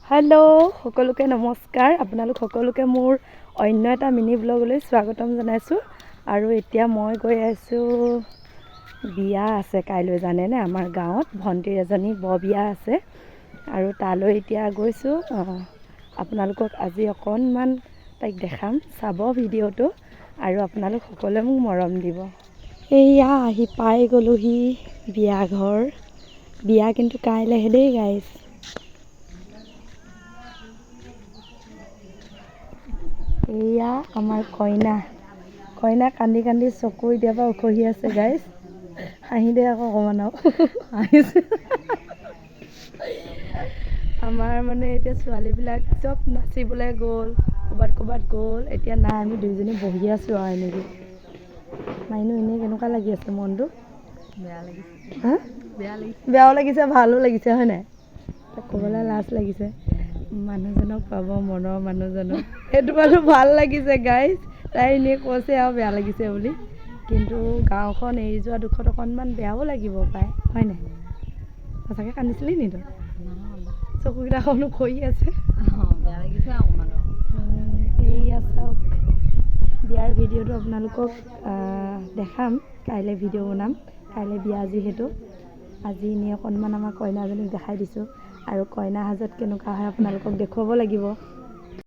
Hello' সকলোকে নমস্কাৰ। আপোনালোক সকলোকে মোৰ অন্য এটা মিনি ব্লগলৈ স্বাগতম জনাইছোঁ। আৰু এতিয়া মই গৈ আছোঁ, বিয়া আছে কাইলৈ জানেনে, আমাৰ গাঁৱত ভণ্টিৰ এজনী বৰ বিয়া আছে আৰু তালৈ এতিয়া গৈছোঁ। আপোনালোকক আজি অকণমান তাইক দেখাম, চাব ভিডিঅ'টো আৰু আপোনালোক সকলোৱে মোক মৰম দিব। এয়া আহি পাই গ'লোহি বিয়া ঘৰ। বিয়া কিন্তু কাইলৈহে দেই গাইজ। এয়া আমাৰ কইনা কান্দি কান্দি চকু এতিয়াৰ পৰা উখহি আছে গাইজ। হাঁহি দে আকৌ অকণমান আৰু হাঁহিছে। আমাৰ মানে এতিয়া ছোৱালীবিলাক চব নাচিবলৈ গ'ল, ক'ৰবাত গ'ল, এতিয়া নাই, আমি দুইজনী বহি আছোঁ আৰু এনেকৈ। মাইনু এনেই কেনেকুৱা লাগি আছে মনটো? বেয়া লাগিছে। হা? বেয়াও লাগিছে ভালো লাগিছে হয় নাই? তাক ক'বলৈ লাজ লাগিছে। মানুহজনক পাব, মনৰ মানুহজনক, সেইটো বাৰু ভাল লাগিছে গাইজ। তাই এনেই কৈছে আৰু বেয়া লাগিছে বুলি, কিন্তু গাঁওখন এৰি যোৱা দুখত অকণমান বেয়াও লাগিব পায় হয় নাই? সঁচাকৈ কান্দিছিলি নি তই? চকুকেইটাখনো খৰি আছে। বেয়া লাগিছে অকণমান। এয়া চাওক, বিয়াৰ ভিডিঅ'টো আপোনালোকক দেখাম, কাইলৈ ভিডিঅ' বনাম। কাইলৈ বিয়া যিহেতু, আজি এনেই অকণমান আমাৰ কইনাজনীক দেখাই দিছোঁ আৰু কইনা সাজত কেনেকুৱা হয় আপোনালোকক দেখুৱাব লাগিব।